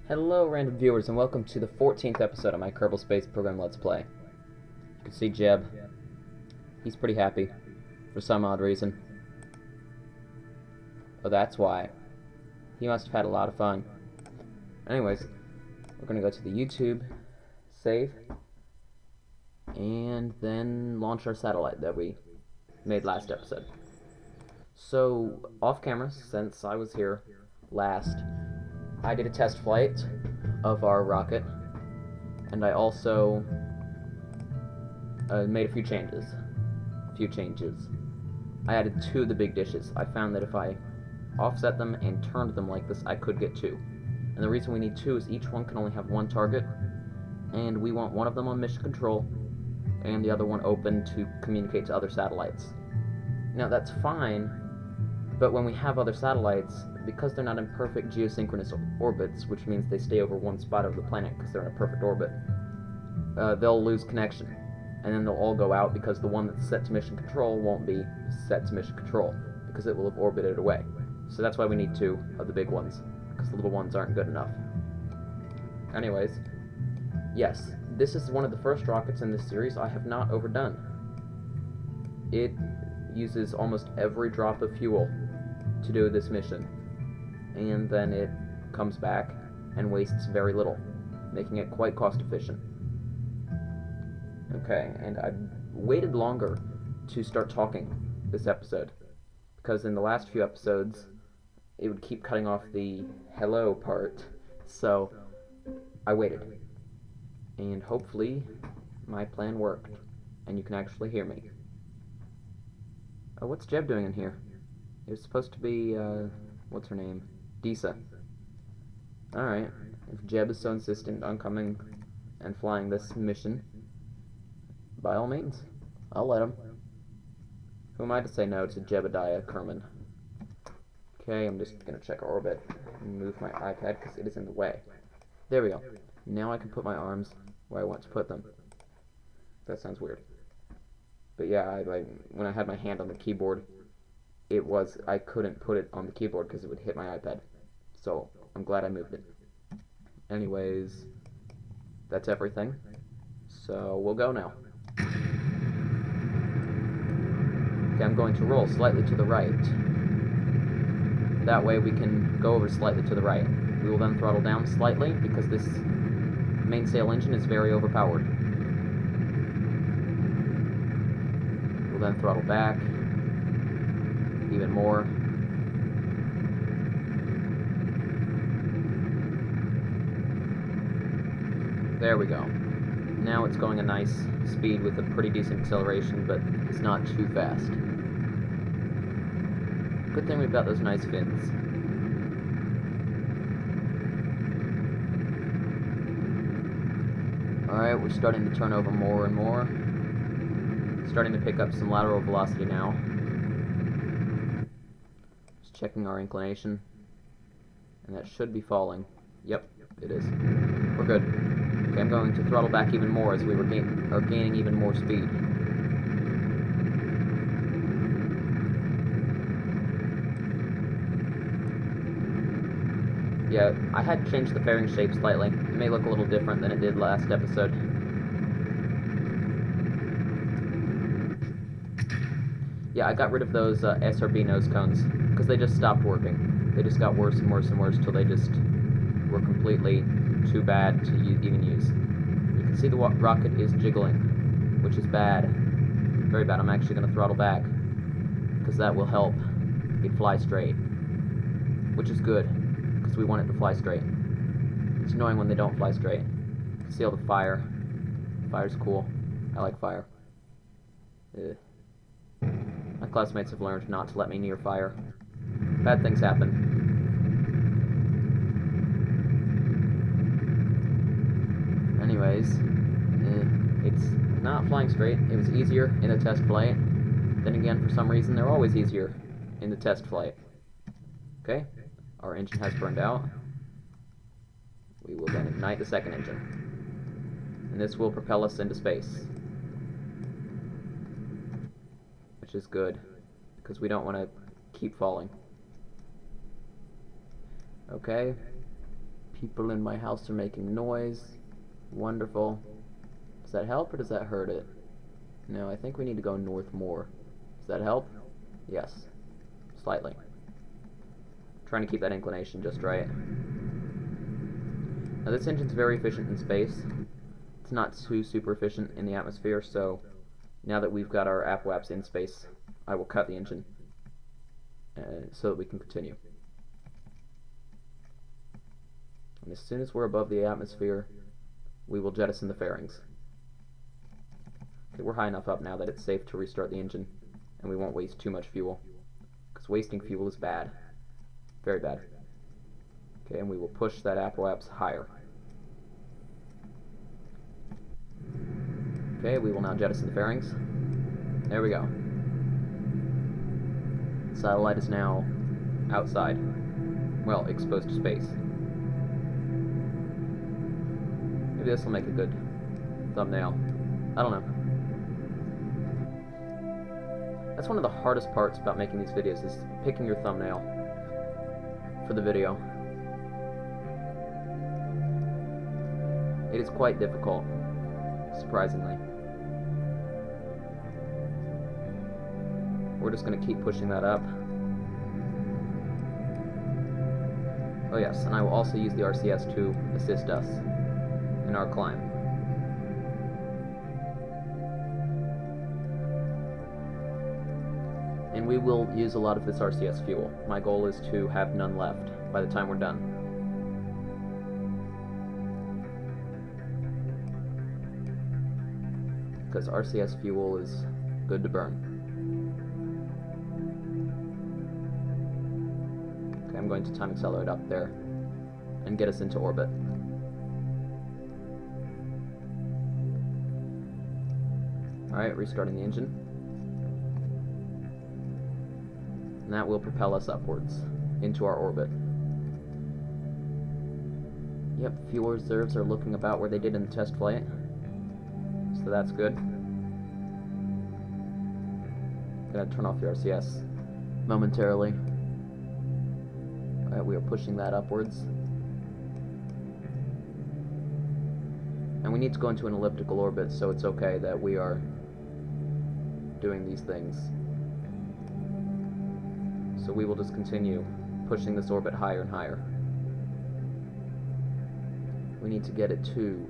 Hello random viewers and welcome to the 14th episode of my Kerbal Space Program Let's Play. You can see Jeb. He's pretty happy, for some odd reason. Oh, that's why. He must have had a lot of fun. Anyways, we're gonna go to the YouTube, save, and then launch our satellite that we made last episode. So, off camera, since I was here last, I did a test flight of our rocket, and I also made a few changes. I added 2 of the big dishes. I found that if I offset them and turned them like this, I could get 2. And the reason we need 2 is each one can only have 1 target, and we want one of them on mission control, and the other one open to communicate to other satellites. Now that's fine, but when we have other satellites, because they're not in perfect geosynchronous orbits, which means they stay over one spot of the planet because they're in a perfect orbit, they'll lose connection. And then they'll all go out because the one that's set to mission control won't be set to mission control because it will have orbited away. So that's why we need 2 of the big ones, because the little ones aren't good enough. Anyways, yes, this is one of the first rockets in this series I have not overdone. It uses almost every drop of fuel to do this mission, and then it comes back and wastes very little, making it quite cost efficient. Okay, and I waited longer to start talking this episode, because in the last few episodes it would keep cutting off the hello part, so I waited. And hopefully my plan worked, and you can actually hear me. Oh, what's Jeb doing in here? It was supposed to be, what's her name? Disa. Alright, if Jeb is so insistent on coming and flying this mission, by all means, I'll let him. Who am I to say no to Jebediah Kerman? Okay, I'm just gonna check our orbit and move my iPad because it is in the way. There we go. Now I can put my arms where I want to put them. That sounds weird. But yeah, when I had my hand on the keyboard, I couldn't put it on the keyboard because it would hit my iPad. So I'm glad I moved it. Anyways, that's everything. So we'll go now. Okay, I'm going to roll slightly to the right. That way we can go over slightly to the right. We will then throttle down slightly because this mainsail engine is very overpowered. We'll then throttle back even more. There we go. Now it's going a nice speed with a pretty decent acceleration, but it's not too fast. Good thing we've got those nice fins. Alright, we're starting to turn over more and more. Starting to pick up some lateral velocity now. Just checking our inclination. And that should be falling. Yep, it is. We're good. Okay, I'm going to throttle back even more as we are gaining even more speed. Yeah, I had changed the fairing shape slightly. It may look a little different than it did last episode. Yeah, I got rid of those SRB nose cones, because they just stopped working. They just got worse and worse and worse till they just were completely too bad to even use. You can see the rocket is jiggling, which is bad. Very bad. I'm actually going to throttle back, because that will help it fly straight. Which is good, because we want it to fly straight. It's annoying when they don't fly straight. You can see all the fire. Fire's cool. I like fire. Ugh. My classmates have learned not to let me near fire. Bad things happen. Anyways, it's not flying straight. It was easier in the test flight. Then again, for some reason, they're always easier in the test flight. Okay, our engine has burned out. We will then ignite the second engine. And this will propel us into space. Which is good, because we don't want to keep falling. Okay, People in my house are making noise. Wonderful. Does that help or does that hurt it? No, I think we need to go north more. Does that help? Yes. Slightly. Trying to keep that inclination just right. Now this engine's very efficient in space. It's not too super efficient in the atmosphere, so now that we've got our APWAPs in space, I will cut the engine so that we can continue. And as soon as we're above the atmosphere, we will jettison the fairings. Okay, we're high enough up now that it's safe to restart the engine, and we won't waste too much fuel, because wasting fuel is bad. Very bad. Okay, and we will push that APWAPS higher. Okay, we will now jettison the fairings. There we go. The satellite is now outside. Well, exposed to space. Maybe this will make a good thumbnail. I don't know. That's one of the hardest parts about making these videos, is picking your thumbnail for the video. It is quite difficult, surprisingly. We're just going to keep pushing that up. Oh yes, and I will also use the RCS to assist us in our climb. And we will use a lot of this RCS fuel. My goal is to have none left by the time we're done. Because RCS fuel is good to burn. Okay, I'm going to time accelerate up there and get us into orbit. Alright, restarting the engine. And that will propel us upwards into our orbit. Yep, fuel reserves are looking about where they did in the test flight. So that's good. Gonna turn off the RCS momentarily. Alright, we are pushing that upwards. And we need to go into an elliptical orbit, so it's okay that we are doing these things. So we will just continue pushing this orbit higher and higher. We need to get it to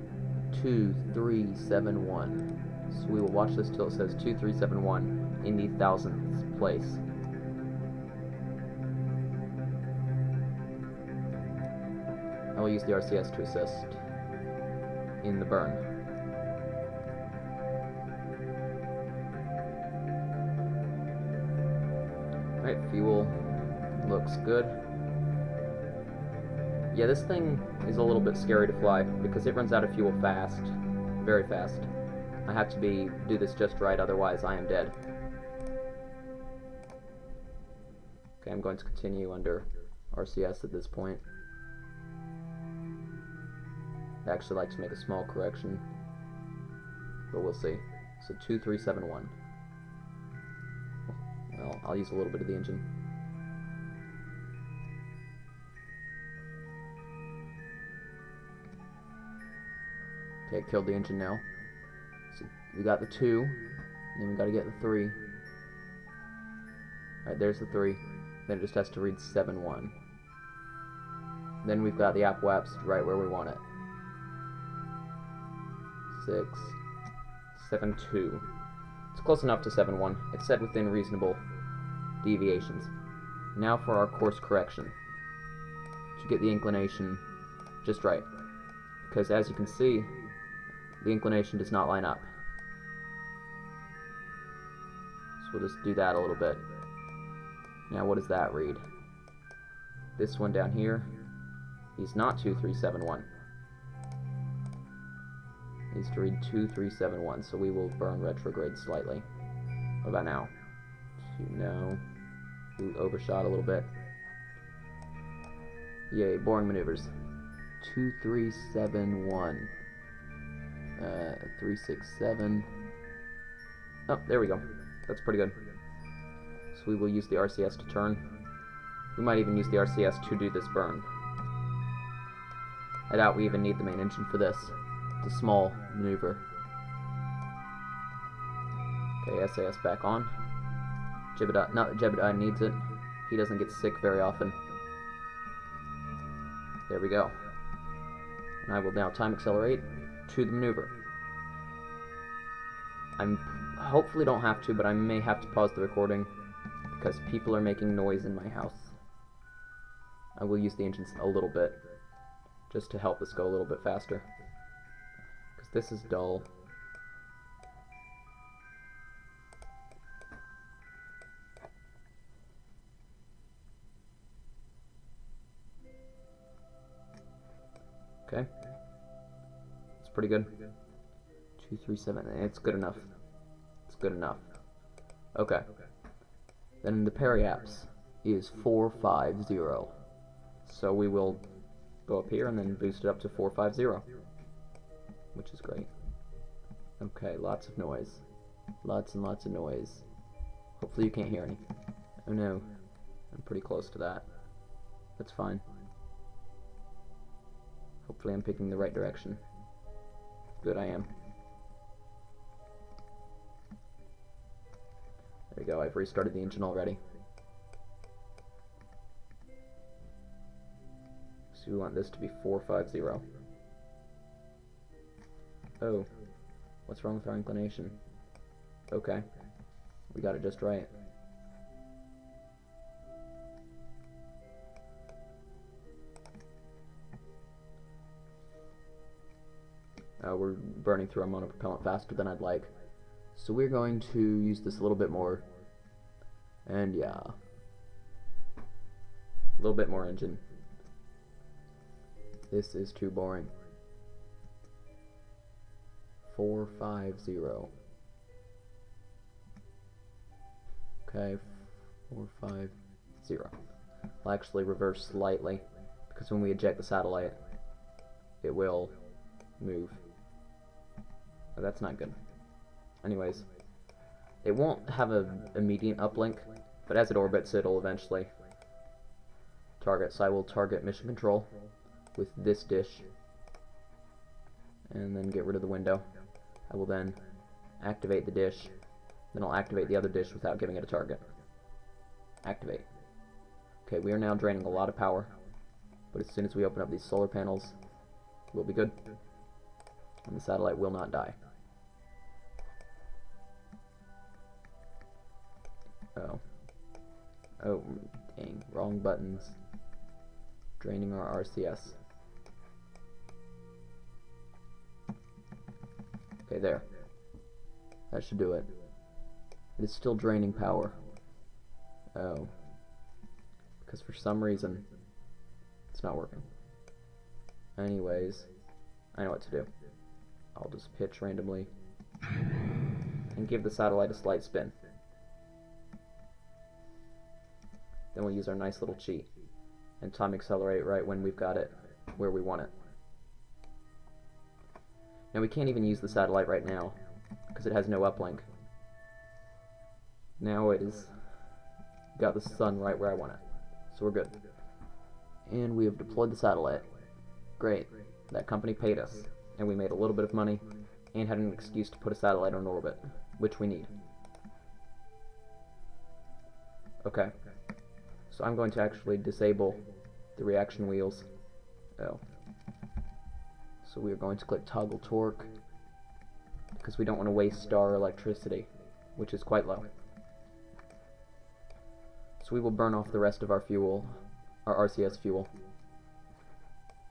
2371. So we will watch this till it says 2371 in the thousandth place. I will use the RCS to assist in the burn. Alright, fuel looks good. Yeah, this thing is a little bit scary to fly because it runs out of fuel fast, very fast. I have to do this just right, otherwise I am dead. Okay, I'm going to continue under RCS at this point. I'd actually like to make a small correction, but we'll see. So 2371. Well, I'll use a little bit of the engine. Okay, killed the engine now. So we got the 2, and then we got to get the 3. Alright, there's the 3. Then it just has to read 7-1. Then we've got the APWAPS right where we want it. 6, 7-2. It's close enough to 7-1. It's set within reasonable deviations. Now for our course correction, to get the inclination just right. Because as you can see, the inclination does not line up. So we'll just do that a little bit. Now what does that read? This one down here is not 2371. It needs to read 2371, so we will burn retrograde slightly. What about now? No. We overshot a little bit. Yay, boring maneuvers. 2371. 367. Oh, there we go. That's pretty good. So we will use the RCS to turn. We might even use the RCS to do this burn. I doubt we even need the main engine for this. It's a small maneuver. Okay, SAS back on. Jebediah, not that Jebediah needs it. He doesn't get sick very often. There we go. And I will now time accelerate to the maneuver. I'm hopefully don't have to, but I may have to pause the recording because people are making noise in my house. I will use the engines a little bit just to help this go a little bit faster because this is dull. Okay, it's pretty good. 237, it's good enough. It's good enough. Okay. Then the periapse is 450. So we will go up here and then boost it up to 450, which is great. Okay, lots of noise. Lots and lots of noise. Hopefully you can't hear any. Oh no, I'm pretty close to that. That's fine. Hopefully I'm picking the right direction. Good, I am. There we go, I've restarted the engine already. So we want this to be 450. Oh, what's wrong with our inclination? Okay, we got it just right. We're burning through our monopropellant faster than I'd like. So we're going to use this a little bit more. And yeah. A little bit more engine. This is too boring. 450. Okay, 450. I'll actually reverse slightly, because when we eject the satellite, it will move. Oh, that's not good. Anyways, it won't have an immediate uplink, but as it orbits, it'll eventually target. So I will target mission control with this dish, and then get rid of the window. I will then activate the dish, then I'll activate the other dish without giving it a target. Activate. Okay, we are now draining a lot of power, but as soon as we open up these solar panels, we'll be good, and the satellite will not die. Oh, dang, wrong buttons. Draining our RCS. Okay, there. That should do it. It is still draining power. Oh. Because for some reason, it's not working. Anyways, I know what to do. I'll just pitch randomly and give the satellite a slight spin. Then we'll use our nice little cheat and time accelerate right when we've got it where we want it. Now we can't even use the satellite right now because it has no uplink. Now it is got the sun right where I want it, so we're good. And we have deployed the satellite. Great. That company paid us, and we made a little bit of money and had an excuse to put a satellite on orbit, which we need. Okay. So I'm going to actually disable the reaction wheels. Oh. So we are going to click toggle torque because we don't want to waste our electricity, which is quite low. So we will burn off the rest of our fuel, our RCS fuel,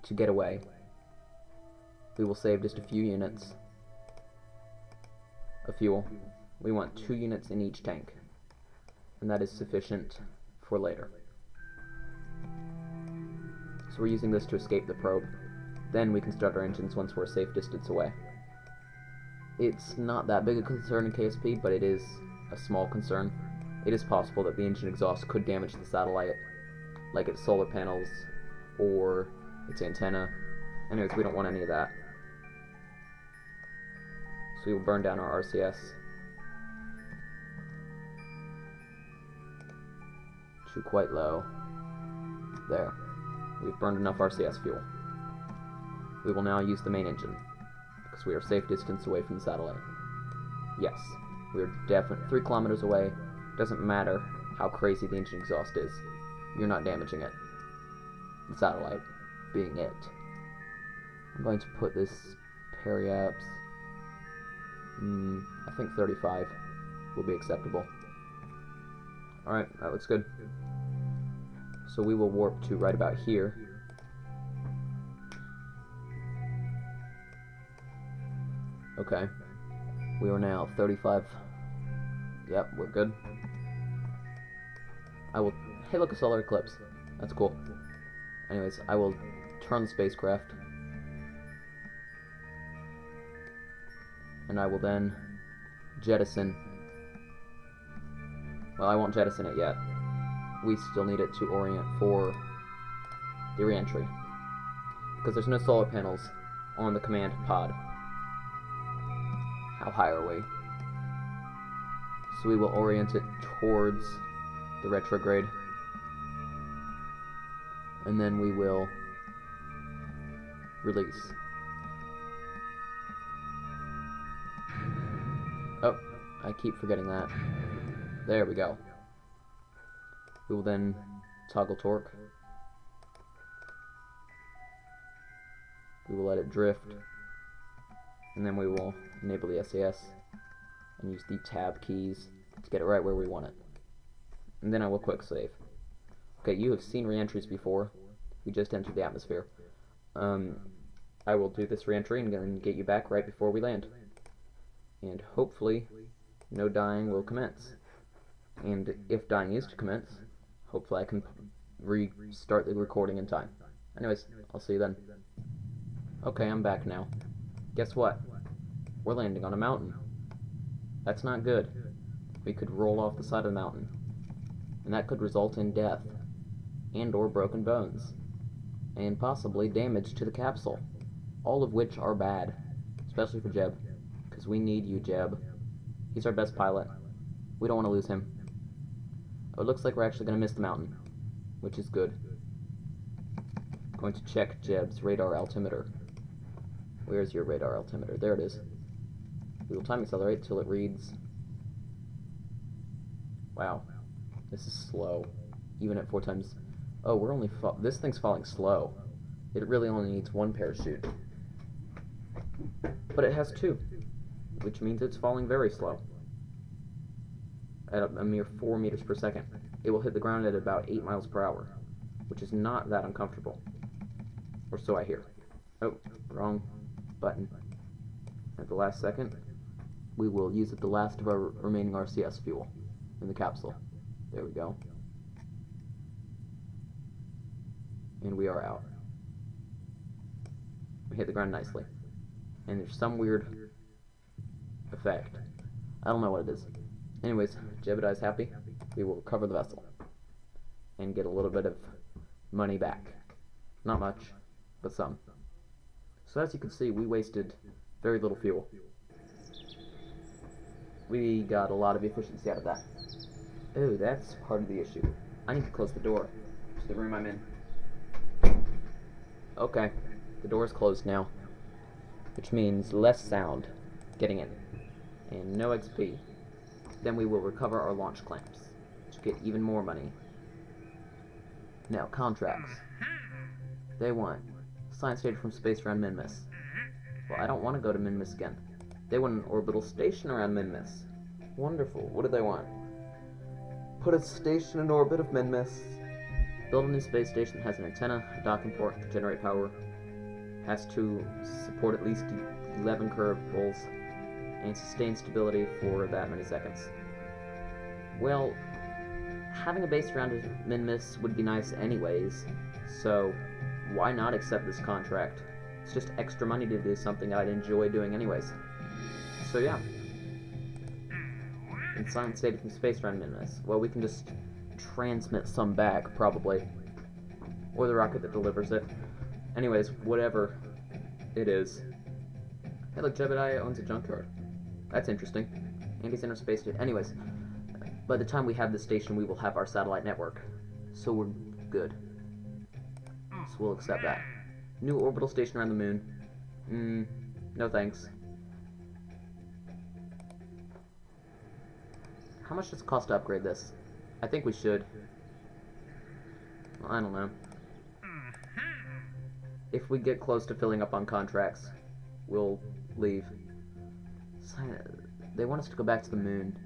to get away. We will save just a few units of fuel. We want 2 units in each tank, and that is sufficient for later. So we're using this to escape the probe. Then we can start our engines once we're a safe distance away. It's not that big a concern in KSP, but it is a small concern. It is possible that the engine exhaust could damage the satellite, like its solar panels or its antenna. Anyways, we don't want any of that. So we will burn down our RCS to quite low. There. We've burned enough RCS fuel. We will now use the main engine, because we are a safe distance away from the satellite. Yes, we are definitely 3 kilometers away. Doesn't matter how crazy the engine exhaust is. You're not damaging it. The satellite being it. I'm going to put this periapse. I think 35 will be acceptable. Alright, that looks good. So we will warp to right about here. Okay. We are now 35. Yep, we're good. Hey, look, a solar eclipse. That's cool. Anyways, I will turn the spacecraft. And I will then jettison. Well, I won't jettison it yet. We still need it to orient for the re-entry, because there's no solar panels on the command pod. How high are we? So we will orient it towards the retrograde, and then we will release. Oh, I keep forgetting that. There we go. We will then toggle torque. We will let it drift. And then we will enable the SAS and use the tab keys to get it right where we want it. And then I will quick save. Okay, you have seen re-entries before. We just entered the atmosphere. I will do this re-entry and then get you back right before we land. And hopefully no dying will commence. And if dying is to commence, hopefully I can restart the recording in time. Anyways, I'll see you then. Okay, I'm back now. Guess what? We're landing on a mountain. That's not good. We could roll off the side of the mountain, and that could result in death, and or broken bones, and possibly damage to the capsule, all of which are bad, especially for Jeb, because we need you, Jeb. He's our best pilot. We don't want to lose him. Oh, it looks like we're actually going to miss the mountain, which is good. Going to check Jeb's radar altimeter. Where's your radar altimeter? There it is. We will time accelerate till it reads. Wow, this is slow, even at 4 times. Oh, we're only this thing's falling slow. It really only needs 1 parachute, but it has 2, which means it's falling very slow. At a mere 4 meters per second. It will hit the ground at about 8 miles per hour, which is not that uncomfortable. Or so I hear. Oh, wrong button. At the last second, we will use the last of our remaining RCS fuel in the capsule. There we go. And we are out. We hit the ground nicely. And there's some weird effect. I don't know what it is. Anyways, Jebediah's happy. We will recover the vessel and get a little bit of money back. Not much, but some. So as you can see, we wasted very little fuel. We got a lot of efficiency out of that. Oh, that's part of the issue. I need to close the door to the room I'm in. Okay, the door is closed now, which means less sound getting in, and no XP. Then we will recover our launch clamps to get even more money. Now, contracts. They want science data from space around Minmus. Well, I don't want to go to Minmus again. They want an orbital station around Minmus. Wonderful. What do they want? Put a station in orbit of Minmus. Build a new space station that has an antenna, a docking port to generate power. Has to support at least 11 Kerbals and sustain stability for that many seconds. Well, having a base around Minmus would be nice anyways, so why not accept this contract? It's just extra money to do something I'd enjoy doing anyways. So yeah. And science data from space around Minmus. Well, we can just transmit some back, probably. Or the rocket that delivers it. Anyways, whatever it is. Hey look, Jebediah owns a junkyard. That's interesting. And he's in our space station. Anyways, by the time we have this station, we will have our satellite network. So we're good. So we'll accept that. New orbital station around the moon. No thanks. How much does it cost to upgrade this? I think we should. Well, I don't know. If we get close to filling up on contracts, we'll leave. They want us to go back to the moon.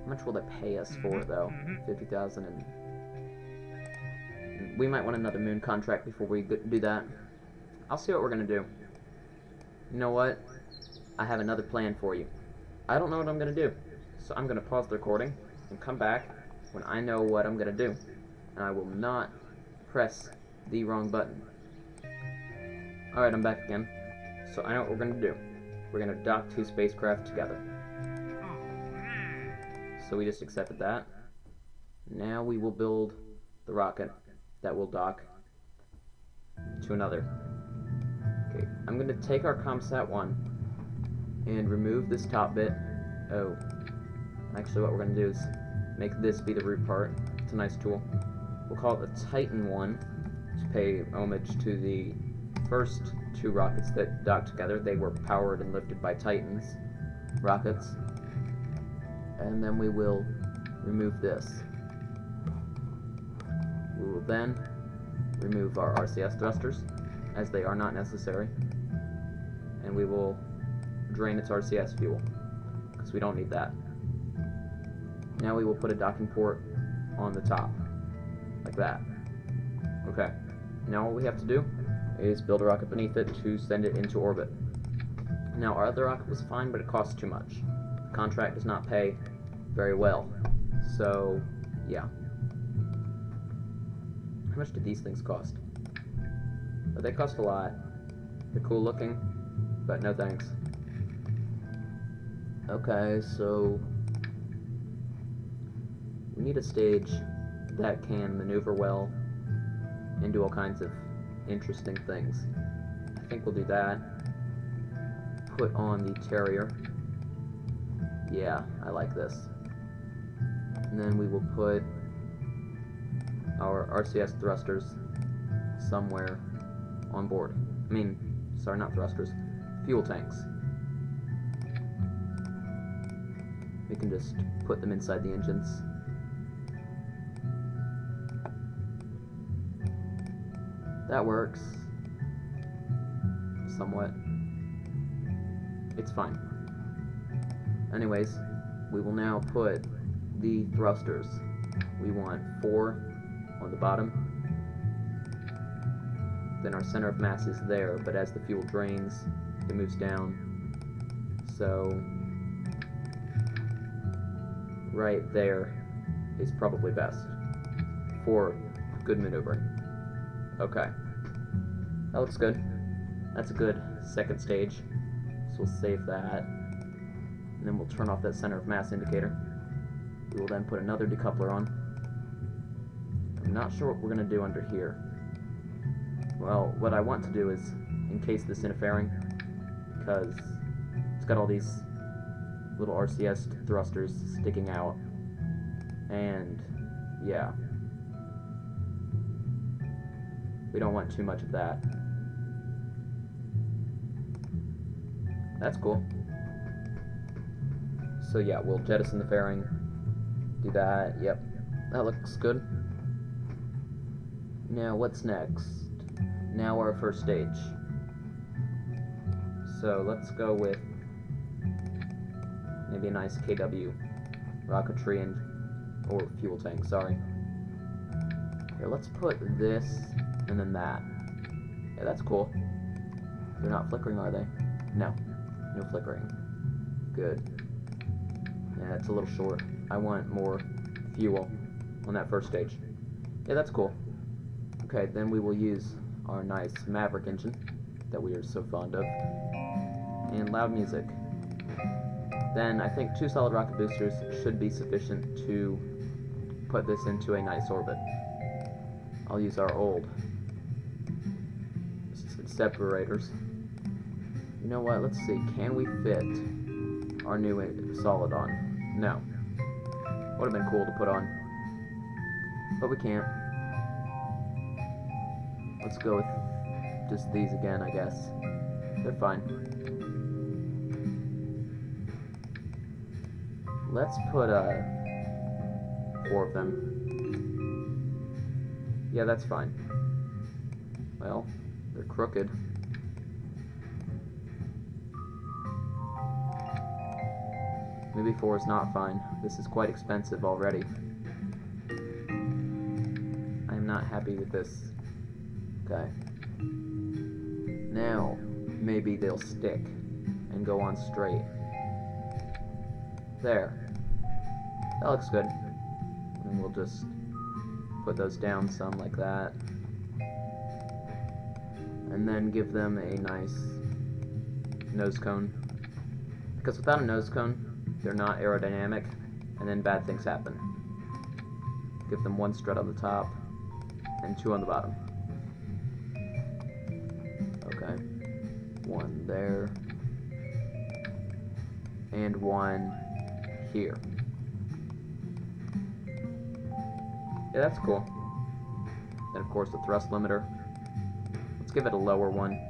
How much will they pay us for it, though? 50,000 and... We might want another moon contract before we do that. I'll see what we're gonna do. You know what? I have another plan for you. I don't know what I'm gonna do, so I'm gonna pause the recording and come back when I know what I'm gonna do. And I will not press the wrong button. Alright, I'm back again. So I know what we're gonna do. We're gonna dock 2 spacecraft together. So we just accepted that. Now we will build the rocket that will dock to another. Okay, I'm gonna take our ComSat 1 and remove this top bit. Oh, actually what we're gonna do is make this be the root part. It's a nice tool. We'll call it the Titan 1 to pay homage to the first 2 rockets that docked together. They were powered and lifted by Titans rockets. And then we will remove this. We will then remove our RCS thrusters, as they are not necessary. And we will drain its RCS fuel, because we don't need that. Now we will put a docking port on the top, like that. Okay, now all we have to do is build a rocket beneath it to send it into orbit. Now our other rocket was fine, but it costs too much. The contract does not pay very well, so yeah. How much did these things cost? But they cost a lot. They're cool looking, but no thanks. Okay, so we need a stage that can maneuver well and do all kinds of interesting things. I think we'll do that. Put on the Terrier. Yeah, I like this. And then we will put our RCS thrusters somewhere on board. Sorry, not thrusters, fuel tanks. We can just put them inside the engines. That works. Somewhat. It's fine. Anyways, we will now put the thrusters. We want 4 on the bottom. Then our center of mass is there, but as the fuel drains, it moves down. So right there is probably best for good maneuvering. Okay, that looks good. That's a good second stage, so we'll save that, and then we'll turn off that center of mass indicator. We will then put another decoupler on. I'm not sure what we're going to do under here. Well, what I want to do is encase this interfering, because it's got all these little RCS thrusters sticking out, and yeah, we don't want too much of that. That's cool. So yeah, we'll jettison the fairing, do that. Yep, that looks good. Now what's next? Now our first stage. So let's go with maybe a nice KW rocketry and or fuel tank, sorry. Here, let's put this and then that. Yeah, that's cool. They're not flickering, are they? No. No flickering. Good. Yeah, it's a little short. I want more fuel on that first stage. Yeah, that's cool. Okay, then we will use our nice Maverick engine that we are so fond of, and loud music. Then I think 2 solid rocket boosters should be sufficient to put this into a nice orbit. I'll use our old separators. You know what, let's see, can we fit our new solid on? No. Would have been cool to put on, but we can't. Let's go with just these again, I guess. They're fine. Let's put 4 of them. Yeah, that's fine. Well, they're crooked. Maybe 4 is not fine. This is quite expensive already. I'm not happy with this. Okay. Now, maybe they'll stick and go on straight. There. That looks good. And we'll just put those down some like that. And then give them a nice nose cone. Because without a nose cone, they're not aerodynamic, and then bad things happen. Give them 1 strut on the top, and 2 on the bottom. Okay. 1 there. And 1 here. Yeah, that's cool. And of course the thrust limiter. Let's give it a lower one,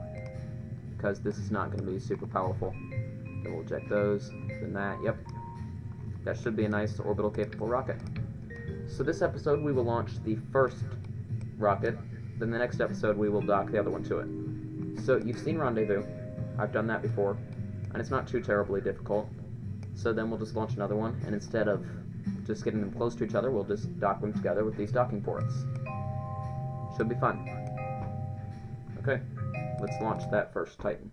because this is not going to be super powerful. Then we'll eject those, then that, yep. That should be a nice orbital capable rocket. So this episode we will launch the first rocket, then the next episode we will dock the other one to it. So you've seen Rendezvous. I've done that before, and it's not too terribly difficult. So then we'll just launch another one, and instead of just getting them close to each other, we'll just dock them together with these docking ports. Should be fun. Okay, let's launch that first Titan.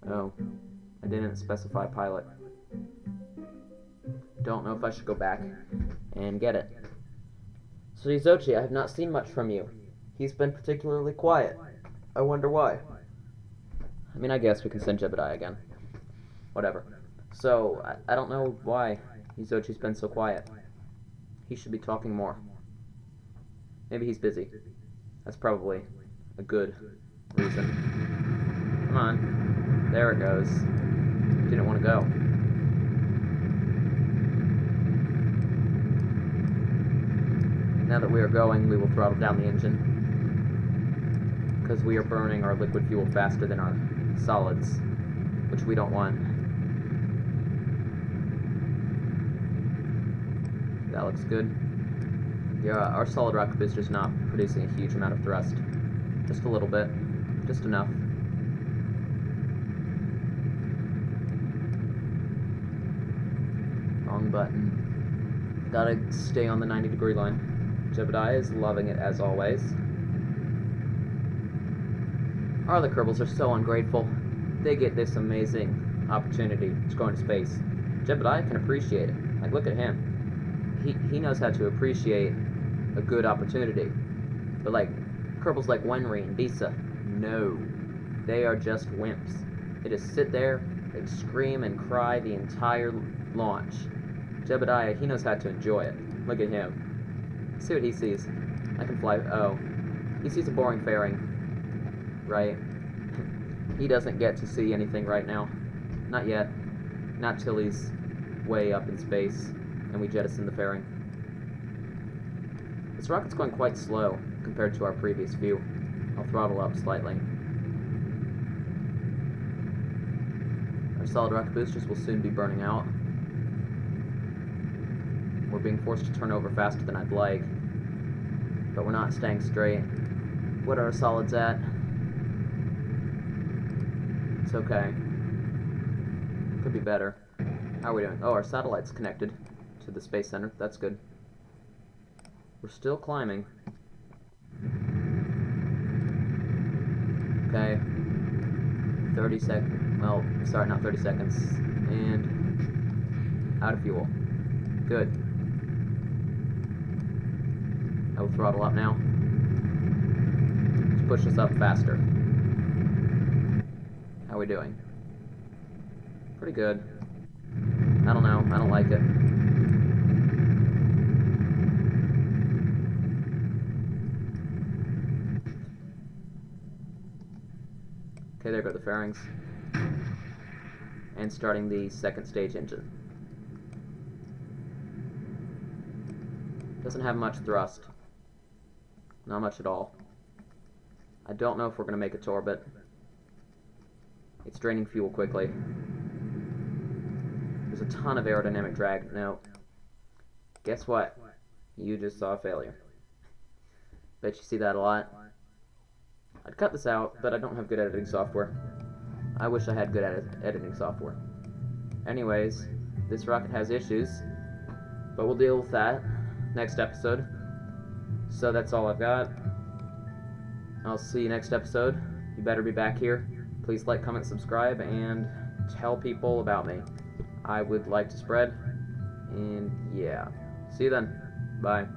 Oh, I didn't specify pilot. Don't know if I should go back and get it. So Yuzochi, I have not seen much from you. He's been particularly quiet. I wonder why. I mean, I guess we can send Jebediah again. Whatever. So, I don't know why Yuzochi's been so quiet. He should be talking more. Maybe he's busy. That's probably a good reason. Come on. There it goes. Didn't want to go. Now that we are going, we will throttle down the engine, because we are burning our liquid fuel faster than our solids, which we don't want. That looks good. Yeah, our solid rocket booster is not producing a huge amount of thrust. Just a little bit. Just enough. Wrong button. Gotta stay on the 90-degree line. Jebediah is loving it as always. Our other Kerbals are so ungrateful. They get this amazing opportunity to go into space. Jebediah can appreciate it. Like, look at him. He knows how to appreciate a good opportunity. But like, Kerbals like Wenry and Bisa, no. They are just wimps. They just sit there and scream and cry the entire launch. Jebediah, he knows how to enjoy it. Look at him. See what he sees. I can fly. Oh. He sees a boring fairing. Right. He doesn't get to see anything right now. Not yet. Not till he's way up in space and we jettison the fairing. This rocket's going quite slow compared to our previous view. I'll throttle up slightly. Our solid rocket boosters will soon be burning out. We're being forced to turn over faster than I'd like, but we're not staying straight. What are our solids at? It's okay. Could be better. How are we doing? Oh, our satellite's connected to the Space Center. That's good. We're still climbing. Okay. 30 seconds. Well, sorry, not 30 seconds. And out of fuel. Good. I will throttle up now. Let's push us up faster. How are we doing? Pretty good. I don't know. I don't like it. Okay, there go the fairings. And starting the second stage engine. Doesn't have much thrust. Not much at all. I don't know if we're going to make it to orbit. It's draining fuel quickly. There's a ton of aerodynamic drag. No. Guess what? You just saw a failure. Bet you see that a lot. I'd cut this out, but I don't have good editing software. I wish I had good editing software. Anyways, this rocket has issues, but we'll deal with that next episode. So that's all I've got. I'll see you next episode. You better be back here. Please like, comment, subscribe, and tell people about me. I would like to spread. And yeah. See you then. Bye.